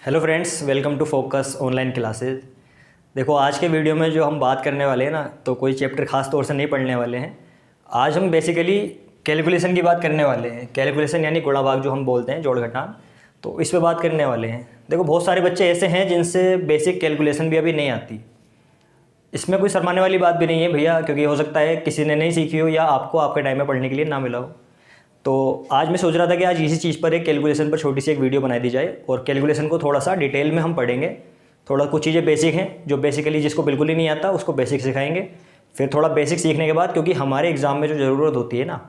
Hello friends, welcome to focus online classes. देखो, आज के वीडियो में जो हम बात करने वाले हैं ना, तो कोई चैप्टर खास तौर से नहीं पढ़ने वाले हैं। आज हम बेसिकली कैलकुलेशन की बात करने वाले हैं। कैलकुलेशन यानी गुणा भाग जो हम बोलते हैं, जोड़ घटान, तो इस पे बात करने वाले हैं। देखो, बहुत सारे बच्चे ऐसे हैं जिनसे बेसिक कैलकुलेशन भी अभी नहीं आती। इसमें कोई शर्माने वाली बात भी नहीं है भैया, क्योंकि हो सकता है किसी ने नहीं सीखी हो या आपको आपके टाइम में पढ़ने के लिए ना मिला हो। तो आज मैं सोच रहा था कि आज इसी चीज़ पर एक कैलकुलेशन पर छोटी सी एक वीडियो बना दी जाए और कैलकुलेशन को थोड़ा सा डिटेल में हम पढ़ेंगे। थोड़ा कुछ चीज़ें बेसिक हैं जो बेसिकली जिसको बिल्कुल ही नहीं आता उसको बेसिक सिखाएंगे। फिर थोड़ा बेसिक सीखने के बाद, क्योंकि हमारे एग्ज़ाम में जो ज़रूरत होती है ना,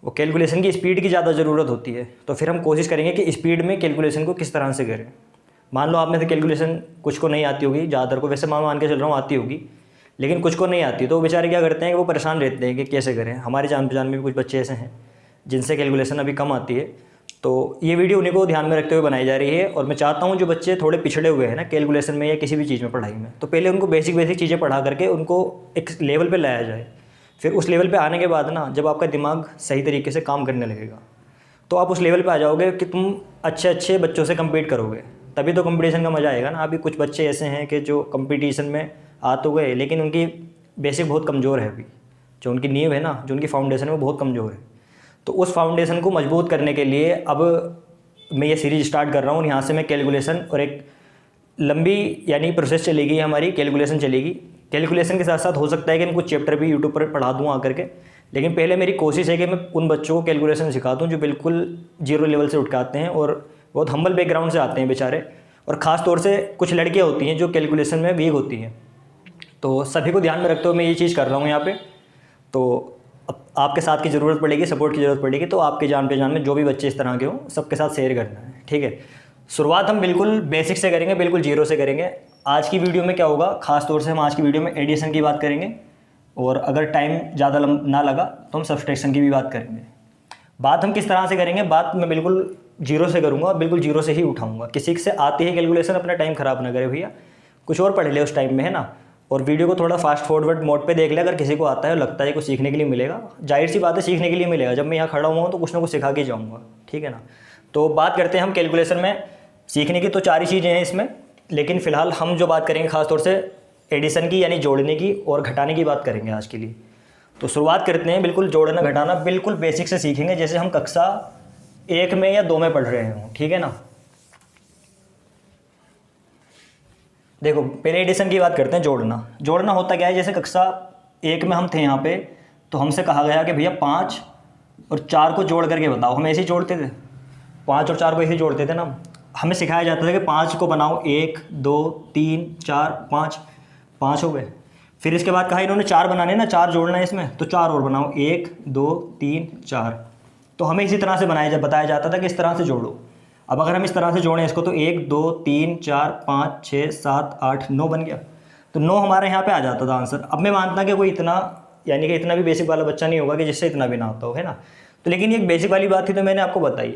वो कैलकुलेशन की स्पीड की ज़्यादा ज़रूरत होती है। तो फिर हम कोशिश करेंगे कि स्पीड में कैलकुलेशन को किस तरह से करें। मान लो आप में से कैलकुलेशन कुछ को नहीं आती होगी, ज़्यादातर को, वैसे मान के चल रहा हूँ आती होगी, लेकिन कुछ को नहीं आती, तो वो बेचारे क्या करते हैं कि वो परेशान रहते हैं कि कैसे करें। हमारे जान पहचान में भी कुछ बच्चे ऐसे हैं जिनसे कैलकुलेशन अभी कम आती है। तो ये वीडियो उन्हीं को ध्यान में रखते हुए बनाई जा रही है। और मैं चाहता हूँ जो बच्चे थोड़े पिछड़े हुए हैं ना कैलकुलेशन में या किसी भी चीज़ में, पढ़ाई में, तो पहले उनको बेसिक चीज़ें पढ़ा करके उनको एक लेवल पे लाया जाए। फिर उस लेवल पे आने के बाद ना, जब आपका दिमाग सही तरीके से काम करने लगेगा तो आप उस लेवल पे आ जाओगे कि तुम अच्छे अच्छे बच्चों से कम्पीट करोगे। तभी तो कंपटीशन का मज़ा आएगा ना। अभी कुछ बच्चे ऐसे हैं कि जो कंपटीशन में आ तो गए, लेकिन उनकी बेसिक बहुत कमज़ोर है। अभी जो उनकी नींव है ना, जो उनकी फाउंडेशन है, वो बहुत कमज़ोर है। तो उस फाउंडेशन को मजबूत करने के लिए अब मैं ये सीरीज स्टार्ट कर रहा हूँ। यहाँ से मैं कैलकुलेशन और एक लंबी यानी प्रोसेस चलेगी, हमारी कैलकुलेशन चलेगी। कैलकुलेशन के साथ साथ हो सकता है कि मैं कुछ चैप्टर भी यूट्यूब पर पढ़ा दूँ आकर के, लेकिन पहले मेरी कोशिश है कि मैं उन बच्चों को कैलकुलेशन सिखा दूँ जो बिल्कुल जीरो लेवल से उठ के आते हैं और बहुत हम्बल बैकग्राउंड से आते हैं बेचारे। और ख़ास तौर से कुछ लड़कियाँ होती हैं जो कैलकुलेशन में वीक होती हैं। तो सभी को ध्यान में रखते हुए मैं ये चीज़ कर रहा हूँ यहाँ पे। तो अब आपके साथ की ज़रूरत पड़ेगी, सपोर्ट की ज़रूरत पड़ेगी। तो आपके जान पहचान में जो भी बच्चे इस तरह के हों, सबके साथ शेयर करना है, ठीक है। शुरुआत हम बिल्कुल बेसिक से करेंगे, बिल्कुल जीरो से करेंगे। आज की वीडियो में क्या होगा, ख़ास तौर से हम आज की वीडियो में एडिशन की बात करेंगे, और अगर टाइम ज़्यादा ना लगा तो हम सब्सट्रैक्शन की भी बात करेंगे। बात हम किस तरह से करेंगे, बात मैं बिल्कुल जीरो से करूँगा और बिल्कुल जीरो से ही उठाऊँगा। किसी से आती है कैलकुलेशन, अपना टाइम ख़राब ना करे भैया, कुछ और पढ़ ले उस टाइम में, है ना। और वीडियो को थोड़ा फास्ट फॉरवर्ड मोड पे देख ले। अगर किसी को आता है और लगता है कुछ सीखने के लिए मिलेगा, जाहिर सी बात है सीखने के लिए मिलेगा। जब मैं यहाँ खड़ा हुआ हूँ तो कुछ ना कुछ सिखा के जाऊँगा, ठीक है ना। तो बात करते हैं हम कैलकुलेशन में सीखने की। तो चार ही चीज़ें हैं इसमें, लेकिन फ़िलहाल हम जो बात करेंगे खासतौर से एडिशन की, यानी जोड़ने की और घटाने की बात करेंगे आज के लिए। तो शुरुआत करते हैं, बिल्कुल जोड़ना घटाना बिल्कुल बेसिक से सीखेंगे, जैसे हम कक्षा 1 में या 2 में पढ़ रहे हों, ठीक है ना। देखो, पहले एडिशन की बात करते हैं। जोड़ना होता क्या है, जैसे कक्षा 1 में हम थे यहाँ पे, तो हमसे कहा गया कि भैया 5 और 4 को जोड़ करके बताओ। हम ऐसे ही जोड़ते थे, 5 और 4 को ऐसे ही जोड़ते थे ना। हमें सिखाया जाता था कि 5 को बनाओ, 1 2 3 4 5, 5 हो गए। फिर इसके बाद कहा इन्होंने 4 बनाने ना, 4 जोड़ना है इसमें, तो 4 और बनाओ, 1 2 3 4। तो हमें इसी तरह से बताया जाता था कि इस तरह से जोड़ो। अब अगर हम इस तरह से जोड़ें इसको, तो 1 2 3 4 5 6 7 8 9 बन गया। तो 9 हमारे यहाँ पे आ जाता था आंसर। अब मैं मानता कि कोई इतना, यानी कि इतना भी बेसिक वाला बच्चा नहीं होगा कि जिससे इतना भी ना आता हो, है ना। तो लेकिन ये एक बेसिक वाली बात थी तो मैंने आपको बताई,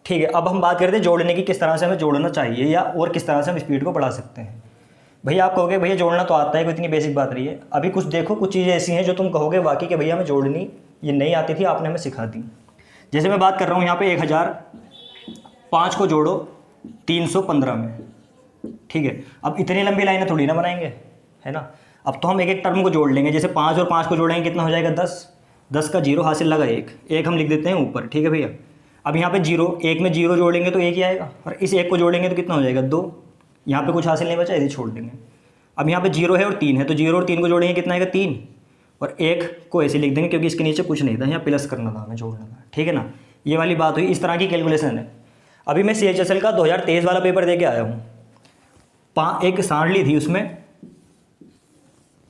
ठीक है। अब हम बात करते हैं जोड़ने की, किस तरह से हमें जोड़ना चाहिए या और किस तरह से हम स्पीड को बढ़ा सकते हैं। भैया आप कहोगे भैया जोड़ना तो आता है, कोई इतनी बेसिक बात नहीं है। अभी कुछ देखो, कुछ चीज़ें ऐसी हैं जो तुम कहोगे वाकई कि भैया हमें जोड़नी ये नहीं आती थी, आपने हमें सिखा दी। जैसे मैं बात कर रहा हूँ यहाँ पे 1005 को जोड़ो 315 में, ठीक है। अब इतनी लंबी लाइनें थोड़ी ना बनाएंगे, है ना। अब तो हम एक एक टर्म को जोड़ लेंगे। जैसे 5 और 5 को जोड़ेंगे, कितना हो जाएगा 10। 10 का जीरो हासिल लगा, एक हम लिख देते हैं ऊपर, ठीक है भैया। अब यहाँ पे जीरो, एक में जीरो जोड़ेंगे तो एक ही आएगा, और इस एक को जोड़ेंगे तो कितना हो जाएगा 2। यहाँ पे कुछ हासिल नहीं बचा, इसे छोड़ देंगे। अब यहाँ पे 0 है और 3 है, तो 0 और 3 को जोड़ेंगे, कितना आएगा 3। और एक को ऐसे लिख देंगे क्योंकि इसके नीचे कुछ नहीं था, यहाँ प्लस करना था, हमें जोड़ना था, ठीक है ना। ये वाली बात हुई, इस तरह की कैलकुलेशन है। अभी मैं CHSL का 2023 वाला पेपर दे के आया हूँ। एक सारणी थी उसमें,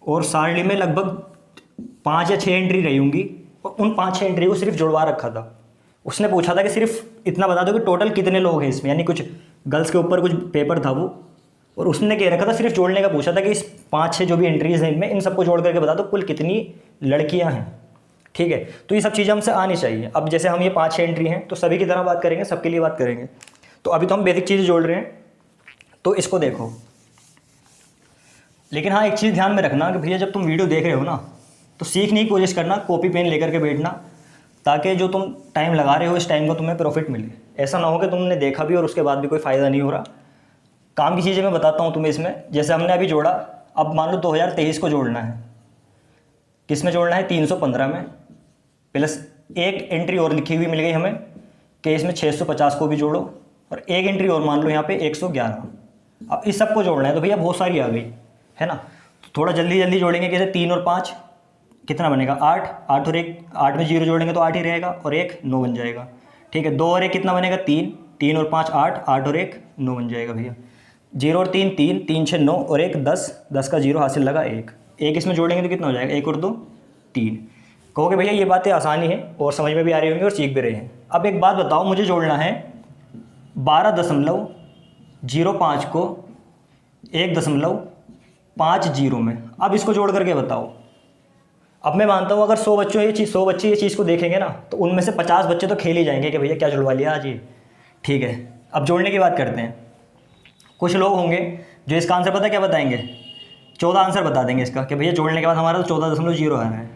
और सारणी में लगभग 5 या 6 एंट्री रही होंगी, और उन 5-6 एंट्री को सिर्फ जुड़वा रखा था। उसने पूछा था कि सिर्फ इतना बता दो कि टोटल कितने लोग हैं इसमें, यानी कुछ गर्ल्स के ऊपर कुछ पेपर था वो, और उसने कह रखा था सिर्फ जोड़ने का पूछा था कि इस 5-6 जो भी एंट्रीज हैं इनमें, इन सबको जोड़ करके बता दो कुल कितनी लड़कियां हैं, ठीक है। तो ये सब चीज़ें हमसे आनी चाहिए। अब जैसे हम ये 5-6 एंट्री हैं तो सभी की तरह बात करेंगे, सबके लिए बात करेंगे। तो अभी तो हम बेसिक चीज़ें जोड़ रहे हैं, तो इसको देखो। लेकिन हाँ, एक चीज़ ध्यान में रखना कि भैया जब तुम वीडियो देख रहे हो ना, तो सीखने की कोशिश करना, कॉपी पेन लेकर के बैठना, ताकि जो तुम टाइम लगा रहे हो इस टाइम का तुम्हें प्रॉफिट मिले। ऐसा ना हो कि तुमने देखा भी और उसके बाद भी कोई फ़ायदा नहीं हो रहा। काम की चीज़ें मैं बताता हूँ तुम्हें इसमें। जैसे हमने अभी जोड़ा, अब मान लो 2023 को जोड़ना है, किस में जोड़ना है, 315 में, प्लस एक एंट्री और लिखी हुई मिल गई हमें कि इसमें 650 को भी जोड़ो, और एक एंट्री और मान लो यहाँ पे 111। अब इस सब को जोड़ना है तो भैया बहुत सारी आ गई है ना। तो थोड़ा जल्दी जल्दी जोड़ेंगे, कैसे, 3 और 5 कितना बनेगा, 8, 8 और 1, 8 में 0 जोड़ेंगे तो 8 ही रहेगा, और 1 9 बन जाएगा। ठीक है, 2 और 1 कितना बनेगा, 3, 3 और 5 8, 8 और 1 9 बन जाएगा भैया। 0 और 3 3, 3 6 9 और 1 10, 10 का 0 हासिल लगा 1, 1 इसमें जोड़ेंगे तो कितना हो जाएगा, 1 और 2 3। कहोगे भैया ये बातें आसानी है और समझ में भी आ रही होंगी और सीख भी रहे हैं। अब एक बात बताओ, मुझे जोड़ना है 12.05 को 1.50 में। अब इसको जोड़ करके बताओ। अब मैं मानता हूँ अगर 100 बच्चे ये चीज़ को देखेंगे ना, तो उनमें से 50 बच्चे तो खेल ही जाएंगे कि भैया क्या जुड़वा लिया आज ये। ठीक है, अब जोड़ने की बात करते हैं। कुछ लोग होंगे जो इसका आंसर पता क्या बताएंगे, 14 आंसर बता देंगे इसका, कि भैया जोड़ने के बाद हमारा तो 14.0 आ रहा है।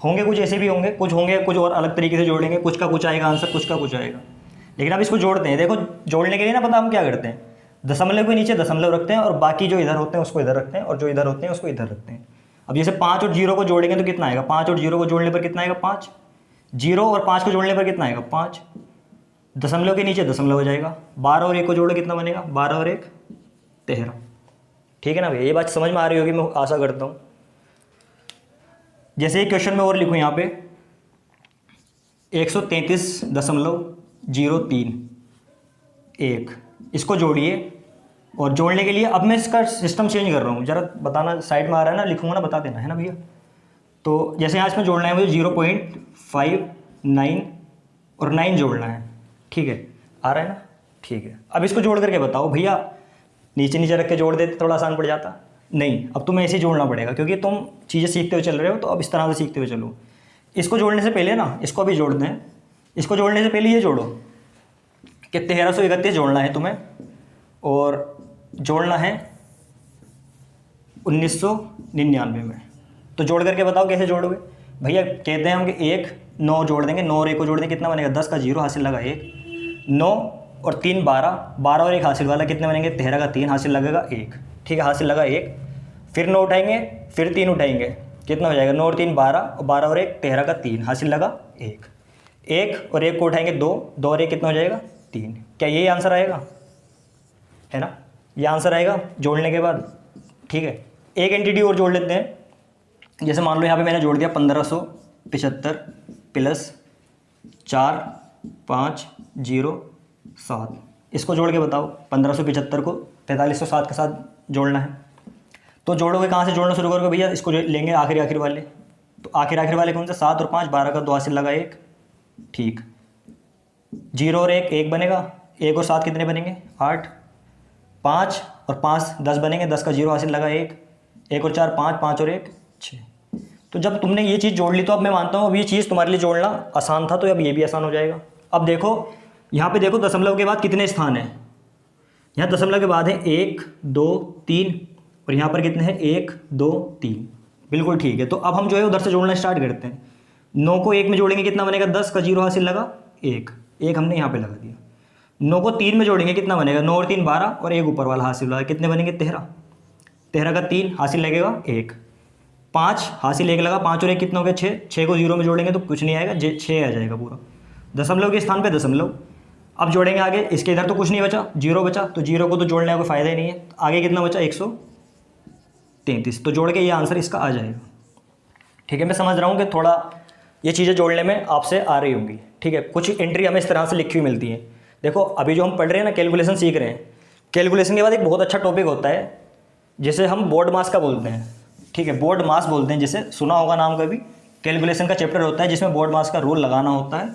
होंगे कुछ ऐसे भी होंगे, कुछ और अलग तरीके से जोड़ेंगे, कुछ का कुछ आएगा आंसर, कुछ का कुछ आएगा। लेकिन अब इसको जोड़ते हैं। देखो, जोड़ने के लिए ना पता हम क्या करते हैं, दशमलव के नीचे दशमलव रखते हैं और बाकी जो इधर होते हैं उसको इधर रखते हैं, और जो इधर होते हैं उसको इधर रखते हैं। अब जैसे 5 और 0 को जोड़ेंगे तो कितना आएगा, 5 और 0 को जोड़ने पर कितना आएगा, 5। 0 और 5 को जोड़ने पर कितना आएगा, 5। दशमलव के नीचे दशमलव हो जाएगा। 12 और 1 को जोड़े कितना बनेगा, 12 और 1 13। ठीक है ना भैया, ये बात समझ में आ रही होगी, मैं आशा करता हूँ। जैसे एक क्वेश्चन में और लिखूँ यहाँ पे 133.03 इसको जोड़िए। और जोड़ने के लिए अब मैं इसका सिस्टम चेंज कर रहा हूँ, ज़रा बताना, साइड में आ रहा है ना, लिखूँगा ना, बता देना है ना भैया। तो जैसे यहाँ इसमें जोड़ना है मुझे 0.59 और 9 जोड़ना है। ठीक है, आ रहा है ना, ठीक है। अब इसको जोड़ करके बताओ भैया, नीचे नीचे रख के जोड़ देते थोड़ा आसान पड़ जाता। नहीं, अब तुम्हें ऐसे ही जोड़ना पड़ेगा, क्योंकि तुम चीज़ें सीखते हुए चल रहे हो, तो अब इस तरह से सीखते हुए चलो। इसको जोड़ने से पहले ना, इसको भी जोड़ते हैं। इसको जोड़ने से पहले ये जोड़ो कि 1331 जोड़ना है तुम्हें, और जोड़ना है 1999 में। तो जोड़ करके बताओ कैसे जोड़ोगे भैया। कहते हैं हम कि 1 9 जोड़ देंगे, 9 और 1 को जोड़ देंगे, कितना बनेगा, 10 का 0 हासिल लगा 1, 9 और 3 12, 12 और 1 हासिल वाला कितने बनेंगे, 13 का 3 हासिल लगेगा 1। ठीक है, हासिल लगा 1, फिर 9 उठाएंगे, फिर 3 उठाएंगे, कितना हो जाएगा, 9 और 3 12, और 12 और 1 13 का 3 हासिल लगा 1। 1 और 1 को उठाएंगे 2, 2 और 1 कितना हो जाएगा, 3। क्या यही आंसर आएगा, है ना, ये आंसर आएगा जोड़ने के बाद। ठीक है, एक एंटिटी और जोड़ लेते हैं। जैसे मान लो यहाँ पे मैंने जोड़ दिया 1575 प्लस 4 5 0 7। इसको जोड़ के बताओ, 1575 को 4307 के साथ जोड़ना है। तो जोड़ोगे कहाँ से जोड़ना शुरू करोगे भैया, इसको लेंगे आखिरी वाले। तो आखिरी वाले कौन से, 7 और 5, 12 का 2 हासिल लगा 1। ठीक, 0 और 1 1 बनेगा, 1 और 7 कितने बनेंगे, 8। 5 और 5 10 बनेंगे, 10 का 0 हासिल लगा 1। 1 और 4 5, 5 और 1 6। तो जब तुमने ये चीज़ जोड़ ली, तो अब मैं मानता हूँ अब ये चीज़ तुम्हारे लिए जोड़ना आसान था, तो अब ये भी आसान हो जाएगा। अब देखो यहाँ पे, देखो दशमलव के बाद कितने स्थान हैं, यहाँ दशमलव के बाद है 1 2 3, और यहाँ पर कितने हैं, 1 2 3। बिल्कुल ठीक है। तो अब हम जो है उधर से जोड़ना स्टार्ट करते हैं। 9 को 1 में जोड़ेंगे कितना बनेगा, 10 का 0 हासिल लगा 1, 1 हमने यहाँ पे लगा दिया। 9 को 3 में जोड़ेंगे कितना बनेगा, 9 और 3 12, और 1 ऊपर वाला हासिल लगा, कितने बनेंगे, 13। 13 का 3 हासिल लगेगा 1। 5 हासिल 1 लगा, 5 और 1 कितना हो गया, 6। 6 को 0 में जोड़ेंगे तो कुछ नहीं आएगा, 6 आ जाएगा पूरा। दशमलव के स्थान पे दशमलव। अब जोड़ेंगे आगे, इसके इधर तो कुछ नहीं बचा, 0 बचा, तो 0 को तो जोड़ने का कोई फ़ायदा ही नहीं है। आगे कितना बचा, 133। तो जोड़ के ये आंसर इसका आ जाएगा। ठीक है, मैं समझ रहा हूँ कि थोड़ा ये चीज़ें जोड़ने में आपसे आ रही होंगी। ठीक है, कुछ एंट्री हमें इस तरह से लिखी हुई मिलती है। देखो अभी जो हम पढ़ रहे हैं ना, कैलकुलेशन सीख रहे हैं। कैलकुलेशन के बाद एक बहुत अच्छा टॉपिक होता है जिसे हम बोर्ड मास का बोलते हैं। ठीक है, बोर्ड मास बोलते हैं, जिसे सुना होगा नाम कभी। कैलकुलेशन का चैप्टर होता है जिसमें बोर्ड मास का रूल लगाना होता है,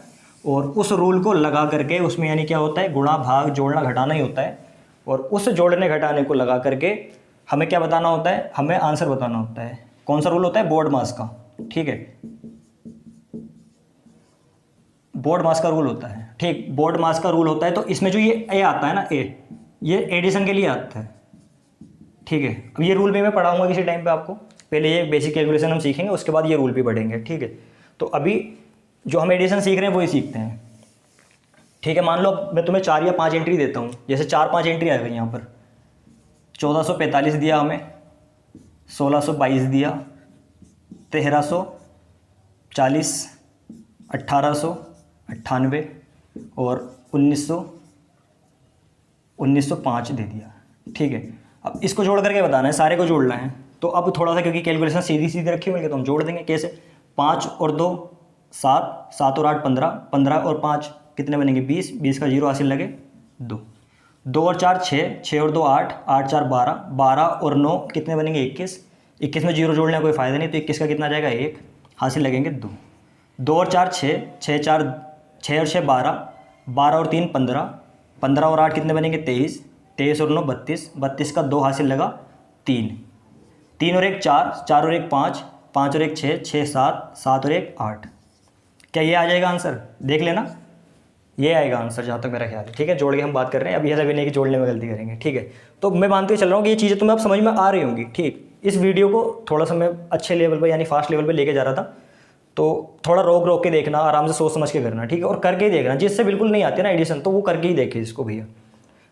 और उस रूल को लगा करके उसमें यानी क्या होता है, गुणा भाग जोड़ना घटाना ही होता है। और उस जोड़ने घटाने को लगा करके हमें क्या बताना होता है, हमें आंसर बताना होता है। कौन सा रूल होता है, बोर्ड मास का। ठीक है, बोर्ड मास का रूल होता है। ठीक, बोर्ड मास का रूल होता है। तो इसमें जो ये ए आता है ना, ये एडिशन के लिए आता है। ठीक है, अब ये रूल भी मैं पढ़ाऊंगा किसी टाइम पे आपको। पहले ये बेसिक कैलकुलेशन हम सीखेंगे, उसके बाद ये रूल भी पढ़ेंगे। ठीक है, तो अभी जो हम एडिशन सीख रहे हैं वही सीखते हैं। ठीक है, मान लो मैं तुम्हें 4 या 5 एंट्री देता हूँ। जैसे 4 5 एंट्री आ गई यहाँ पर, 1445 दिया हमें, 1622 दिया, 1340, 1898 और 1905 दे दिया। ठीक है, अब इसको जोड़ करके बताना है, सारे को जोड़ना है। तो अब थोड़ा सा क्योंकि कैलकुलेशन सीधी सीधी रखी हुई है तो हम जोड़ देंगे। कैसे? 5 और 2 7, 7 और 8 15, 15 और 5 कितने बनेंगे? 20, 20 का जीरो हासिल लगे 2, 2 और 4 6, 6 और 2 8, 8 4 12, 12 और 9 कितने बनेंगे? 21, 21 में जीरो जोड़ने का कोई फ़ायदा नहीं, तो 21 का कितना जाएगा? 1, हासिल लगेंगे 2, 2 और 4 6, 6 4 6 और 6 12, 12 और 3 15, 15 और 8 कितने बनेंगे? 23, 23 और 9 32, 32 का 2 हासिल लगा 3, 3 और 1 4, 4 और 1 5, 5 और 1 6, 6 7, 7 और 1 8। क्या ये आ जाएगा आंसर? देख लेना, ये आएगा आंसर जहाँ तक मेरा ख्याल है। ठीक है, जोड़ के हम बात कर रहे हैं, अभी ऐसा भी नहीं कि जोड़ने में गलती करेंगे। ठीक है, तो मैं मानते हुए चल रहा हूँ कि ये चीज़ें तुम्हें अब समझ में आ रही होंगी। ठीक, इस वीडियो को थोड़ा सा मैं अच्छे लेवल पर यानी फास्ट लेवल पर लेके जा रहा था, तो थोड़ा रोक रोक के देखना, आराम से सोच समझ के करना। ठीक है, और करके ही देखना। जिससे बिल्कुल नहीं आती ना एडिशन, तो वो करके ही देखे इसको भैया,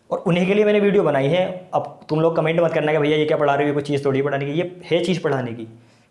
और उन्हीं के लिए मैंने वीडियो बनाई है। अब तुम लोग कमेंट मत करना कि भैया ये क्या पढ़ा रही हो, कोई चीज़ थोड़ी पढ़ाने की, ये है चीज़ पढ़ाने की।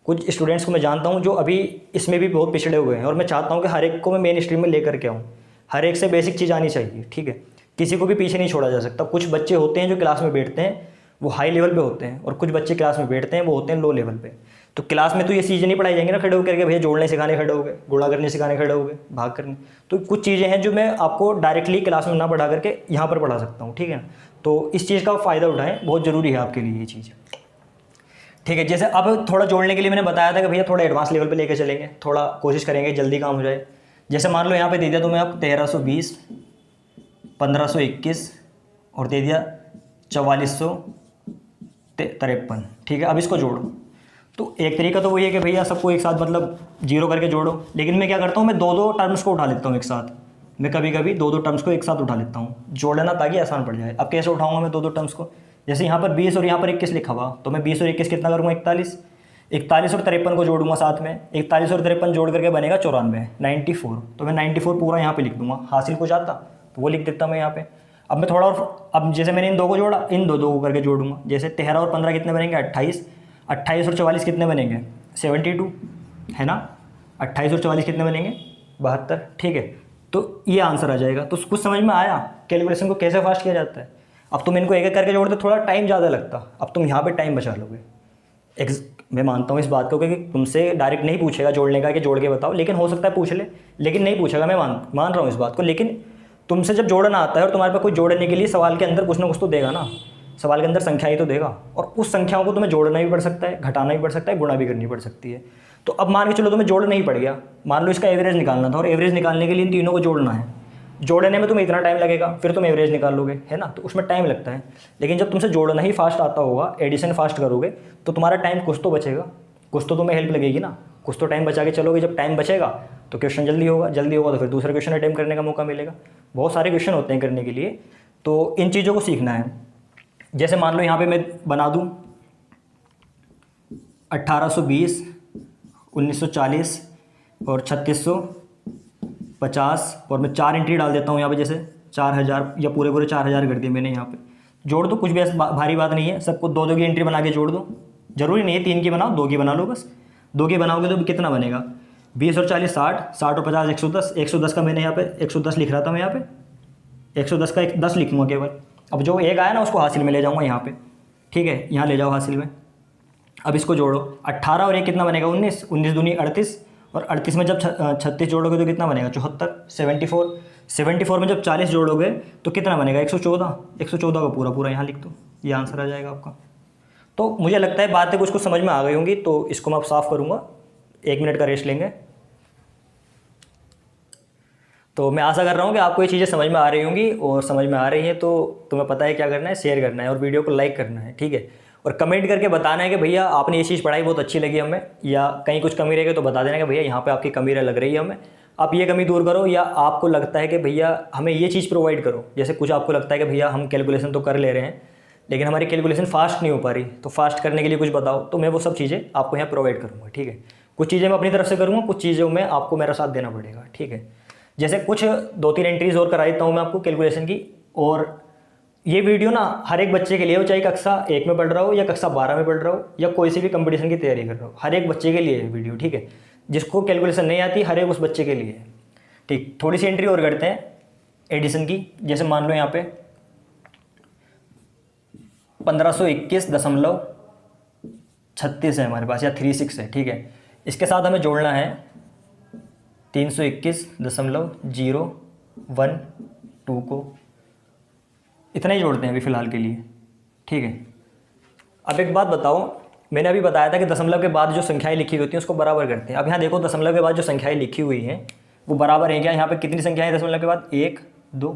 कुछ स्टूडेंट्स को मैं जानता हूँ जो अभी इसमें भी बहुत पिछड़े हुए हैं, और मैं चाहता हूँ कि हर एक को मैं मेन स्ट्रीम में लेकर के आऊँ। हर एक से बेसिक चीज़ आनी चाहिए। ठीक है, किसी को भी पीछे नहीं छोड़ा जा सकता। कुछ बच्चे होते हैं जो क्लास में बैठते हैं वो हाई लेवल पे होते हैं, और कुछ बच्चे क्लास में बैठते हैं वो होते हैं लो लेवल पे। तो क्लास में तो ये चीज़ें नहीं पढ़ाई जाएंगी ना खड़े होकर के, भैया जोड़ने सिखाने खड़े हो गए, गुणा करने सिखाने खड़े हो गए, भाग करने। तो कुछ चीज़ें हैं जो मैं आपको डायरेक्टली क्लास में ना पढ़ा करके यहाँ पर पढ़ा सकता हूँ। ठीक है ना, तो इस चीज़ का फ़ायदा उठाएं, बहुत ज़रूरी है आपके लिए ये चीज़। ठीक है, जैसे अब थोड़ा जोड़ने के लिए मैंने बताया था कि भैया थोड़ा एडवांस लेवल पे लेके चलेंगे, थोड़ा कोशिश करेंगे जल्दी काम हो जाए। जैसे मान लो यहाँ पे दे दिया तुम्हें अब 1320, 1521 और दे दिया 4453। ठीक है, अब इसको जोड़ो। तो एक तरीका तो वही है कि भैया सबको एक साथ मतलब जीरो करके जोड़ो, लेकिन मैं क्या करता हूँ, मैं दो दो टर्म्स को उठा लेता हूँ एक साथ। मैं कभी कभी दो दो टर्म्स को एक साथ उठा लेता हूँ जोड़ना, ताकि आसान पड़ जाए। अब कैसे उठाऊंगा मैं दो दो टर्म्स को? जैसे यहाँ पर 20 और यहाँ पर 21 लिखा हुआ, तो मैं 20 और 21 कितना करूँगा? 41, 41 और 53 को जोड़ूंगा साथ में, 41 और 53 जोड़ करके बनेगा 94, 94। तो मैं 94 पूरा यहाँ पे लिख दूंगा, हासिल को जाता तो वो लिख देता मैं यहाँ पे। अब मैं थोड़ा और, अब जैसे मैंने इन दो को जोड़ा, इन दो को करके जोड़ूंगा। जैसे 13 और 15 कितने बनेंगे? 28, 28 और 44 कितने बनेंगे? 72 है ना। 28 और 44 कितने बनेंगे? 72। ठीक है, तो ये आंसर आ जाएगा। तो कुछ समझ में आया कैलकुलेशन को कैसे फास्ट किया जाता है? अब तुम इनको एक एक करके जोड़ते थोड़ा टाइम ज़्यादा लगता, अब तुम यहाँ पे टाइम बचा लोगे। मैं मानता हूँ इस बात को कि तुमसे डायरेक्ट नहीं पूछेगा जोड़ने का कि जोड़ के बताओ, लेकिन हो सकता है पूछ ले, लेकिन नहीं पूछेगा। मैं मान रहा हूँ इस बात को। लेकिन तुमसे जब जोड़ना आता है और तुम्हारे पास कोई जोड़ने के लिए सवाल के अंदर कुछ ना कुछ तो देगा ना, सवाल के अंदर संख्या ही तो देगा, और उस संख्याओं को तुम्हें जोड़ना भी पड़ सकता है, घटाना भी पड़ सकता है, गुणा भी करनी पड़ सकती है। तो अब मान के चलो तुम्हें जोड़ नहीं पड़ गया, मान लो इसका एवरेज निकालना था, और एवरेज निकालने के लिए इन तीनों को जोड़ना है। जोड़ने में तुम्हें इतना टाइम लगेगा, फिर तुम एवरेज निकाल लोगे, है ना, तो उसमें टाइम लगता है। लेकिन जब तुमसे जोड़ना ही फास्ट आता होगा, एडिशन फास्ट करोगे, तो तुम्हारा टाइम कुछ तो बचेगा, कुछ तो तुम्हें हेल्प लगेगी ना, कुछ तो टाइम बचा के चलोगे। जब टाइम बचेगा तो क्वेश्चन जल्दी होगा, जल्दी होगा तो फिर दूसरा क्वेश्चन अटेम्प्ट करने का मौका मिलेगा। बहुत सारे क्वेश्चन होते हैं करने के लिए, तो इन चीज़ों को सीखना है। जैसे मान लो यहाँ पे मैं बना दूँ 1820, 1940 और 3650, और मैं 4 एंट्री डाल देता हूँ यहाँ पे, जैसे 4000 या पूरे 4000 कर दिए मैंने यहाँ पे। जोड़ दो, कुछ भी ऐसा भारी बात नहीं है, सबको दो दो की एंट्री बना के जोड़ दो। जरूरी नहीं है 3 की बनाओ, 2 की बना लो बस। 2 की बनाओगे तो कितना बनेगा? 20 और 40 60, 60 और 50 110, 110 का मैंने यहाँ पे 110 लिख रहा था मैं यहाँ पे, 110 का 10 लिखूँगा केवल। अब जो एक आया ना उसको हासिल में ले जाऊँगा यहाँ पे। ठीक है, यहाँ ले जाओ हासिल में। अब इसको जोड़ो, 18 और 1 कितना बनेगा? 19, 19 दूनी 38, और 38 में जब 36 जोड़ोगे तो कितना बनेगा? 74, 74, 74 में जब 40 जोड़ोगे तो कितना बनेगा? 114, 114 का पूरा यहाँ लिख दो, ये आंसर आ जाएगा आपका। तो मुझे लगता है बातें कुछ कुछ समझ में आ गई होंगी, तो इसको मैं अब साफ़ करूँगा, 1 मिनट का रेस्ट लेंगे। तो मैं आशा कर रहा हूँ कि आपको ये चीज़ें समझ में आ रही होंगी, और समझ में आ रही हैं तो तुम्हें पता है क्या करना है, शेयर करना है और वीडियो को लाइक करना है। ठीक है, और कमेंट करके बताना है कि भैया आपने ये चीज़ पढ़ाई बहुत अच्छी लगी हमें, या कहीं कुछ कमी रह गई तो बता देना कि भैया यहाँ पे आपकी कमी लग रही है हमें, आप ये कमी दूर करो, या आपको लगता है कि भैया हमें ये चीज़ प्रोवाइड करो। जैसे कुछ आपको लगता है कि भैया हम कैलकुलेशन तो कर ले रहे हैं लेकिन हमारी कैलकुलेशन फास्ट नहीं हो पा रही, तो फास्ट करने के लिए कुछ बताओ, तो मैं वो सब चीज़ें आपको यहाँ प्रोवाइड करूँगा। ठीक है, कुछ चीज़ें मैं अपनी तरफ से करूँगा, कुछ चीज़ों में आपको मेरा साथ देना पड़ेगा। ठीक है, जैसे कुछ 2-3 एंट्रीज़ और करा देता हूँ मैं आपको कैलकुलेशन की, और ये वीडियो ना हर एक बच्चे के लिए हो, चाहे कक्षा 1 में पढ़ रहा हो या कक्षा 12 में पढ़ रहा हो या कोई सी भी कंपटीशन की तैयारी कर रहा हो, हर एक बच्चे के लिए है वीडियो, ठीक है। जिसको कैलकुलेशन नहीं आती हर एक उस बच्चे के लिए है, ठीक। थोड़ी सी एंट्री और करते हैं एडिशन की। जैसे मान लो यहाँ पे 1521.36 है हमारे पास, या 36 है, ठीक है। इसके साथ हमें जोड़ना है 321.012 को, इतना ही जोड़ते हैं अभी फ़िलहाल के लिए, ठीक है। अब एक बात बताओ, मैंने अभी बताया था कि दशमलव के बाद जो संख्याएं लिखी होती हैं उसको बराबर करते हैं। अब यहाँ देखो दशमलव के बाद जो संख्याएं लिखी हुई हैं वो बराबर हैं क्या? यहाँ पे कितनी संख्याएं हैं दशमलव के बाद? 1 2,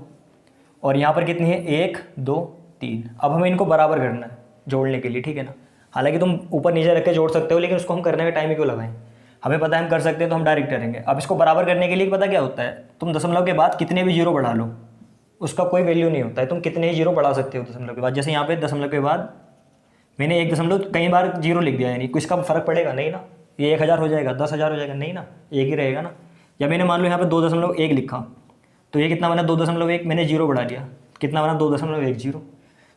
और यहाँ पर कितनी है? 1 2 3। अब हमें इनको बराबर करना है जोड़ने के लिए, ठीक है ना। हालांकि तुम ऊपर नीचे रख के जोड़ सकते हो, लेकिन उसको हम करने का टाइम ही क्यों लगाएं? हमें पता है हम कर सकते हैं तो हम डायरेक्ट करेंगे। अब इसको बराबर करने के लिए पता क्या होता है, तुम दशमलव के बाद कितने भी जीरो बढ़ा लो, उसका कोई वैल्यू नहीं होता है। तुम कितने ही जीरो बढ़ा सकते हो दशमलव के बाद। जैसे यहाँ पे दशमलव के बाद मैंने 1 दशमलव कई बार जीरो लिख दिया, यानी इसका फ़र्क पड़ेगा नहीं ना। ये 1000 हो जाएगा, 10,000 हो जाएगा, नहीं ना, एक ही रहेगा ना। या मैंने मान लो यहाँ पे 2.1 लिखा, तो ये कितना बना? 2.1, मैंने जीरो बढ़ा दिया, कितना बना? 2.10।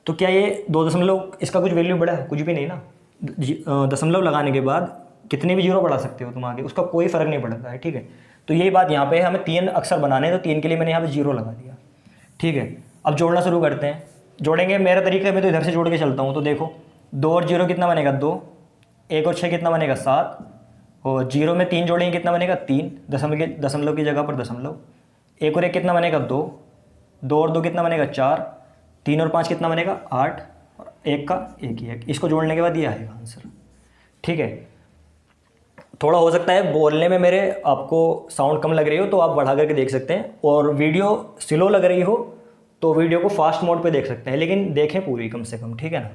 तो क्या ये 2 इसका कुछ वैल्यू बढ़ा है? कुछ भी नहीं ना। दशमलव लगाने के बाद कितने भी जीरो बढ़ा सकते हो तुम आगे, उसका कोई फ़र्क नहीं पड़ता है, ठीक है। तो यही बात यहाँ पे हमें 3 अक्षर बनाने हैं, तो 3 के लिए मैंने यहाँ पे जीरो लगा दिया, ठीक है। अब जोड़ना शुरू करते हैं। जोड़ेंगे मेरा तरीका, मैं तो इधर से जोड़ के चलता हूँ। तो देखो 2 और 0 कितना बनेगा? 2। 1 और 6 कितना बनेगा? 7। और 0 में 3 जोड़ेंगे कितना बनेगा? 3, दशमलव की जगह पर दशमलव। 1 और 1 कितना बनेगा? 2। 2 और 2 कितना बनेगा? 4। 3 और 5 कितना बनेगा? 8। और 1 का 1 ही है। इसको जोड़ने के बाद ये आएगा आंसर, ठीक है। थोड़ा हो सकता है बोलने में मेरे आपको साउंड कम लग रही हो तो आप बढ़ा करके देख सकते हैं, और वीडियो स्लो लग रही हो तो वीडियो को फास्ट मोड पे देख सकते हैं, लेकिन देखें पूरी कम से कम, ठीक है ना।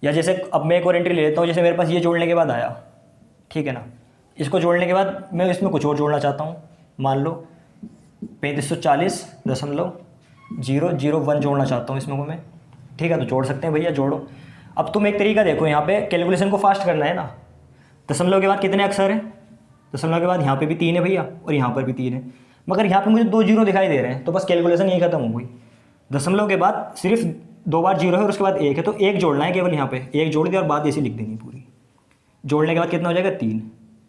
या जैसे अब मैं एक और एंट्री ले लेता हूँ। जैसे मेरे पास ये जोड़ने के बाद आया, ठीक है ना। इसको जोड़ने के बाद मैं इसमें कुछ और जोड़ना चाहता हूँ। मान लो 3540.001 जोड़ना चाहता हूँ इसमें को मैं, ठीक है। तो जोड़ सकते हैं भैया, जोड़ो। अब तुम एक तरीका देखो, यहाँ पे कैलकुलेशन को फास्ट करना है ना। दशमलव के बाद कितने अक्षर हैं? दशमलव के बाद यहाँ पे भी 3 है भैया, और यहाँ पर भी 3 है, मगर यहाँ पे मुझे 2 जीरो दिखाई दे रहे हैं, तो बस कैलकुलेशन यही खत्म हो गई। दशमलव के बाद सिर्फ 2 बार जीरो है और उसके बाद 1 है, तो 1 जोड़ना है केवल। यहाँ पे 1 जोड़ दिया और बात ऐसी लिख देनी पूरी। जोड़ने के बाद कितना हो जाएगा? 3।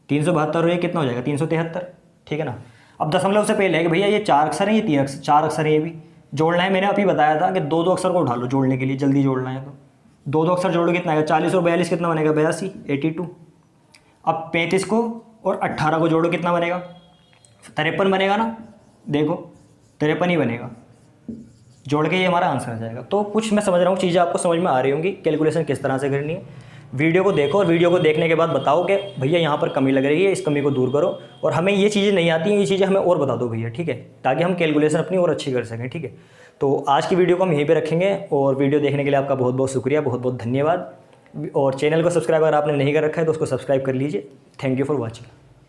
372 और ये कितना हो जाएगा? 373, ठीक है ना। अब दशमलव से पहले है कि भैया ये 4 अक्षर हैं, ये 3 अक्षर, 4 अक्षर है, ये भी जोड़ना है। मैंने अभी बताया था कि 2 अक्षर को उठा लो जोड़ने के लिए, जल्दी जोड़ना है। तो 2 अक्षर जोड़ो, कितना आएगा? 40 और 42 कितना बनेगा? 82, 82। अब 35 को और 18 को जोड़ो, कितना बनेगा? 53 बनेगा ना। देखो 53 ही बनेगा, जोड़ के ये हमारा आंसर आ जाएगा। तो कुछ मैं समझ रहा हूँ, चीज़ें आपको समझ में आ रही होंगी कैलकुलेशन किस तरह से करनी है। वीडियो को देखो और वीडियो को देखने के बाद बताओ कि भैया यहाँ पर कमी लग रही है, इस कमी को दूर करो, और हमें ये चीज़ें नहीं आती हैं, ये चीज़ें हमें और बता दो भैया, ठीक है, ताकि हम कैलकुलेशन अपनी और अच्छी कर सकें, ठीक है। तो आज की वीडियो को हम यहीं पर रखेंगे, और वीडियो देखने के लिए आपका बहुत बहुत शुक्रिया, बहुत बहुत धन्यवाद। और चैनल को सब्सक्राइब अगर आपने नहीं कर रखा है तो उसको सब्सक्राइब कर लीजिए। Thank you for watching.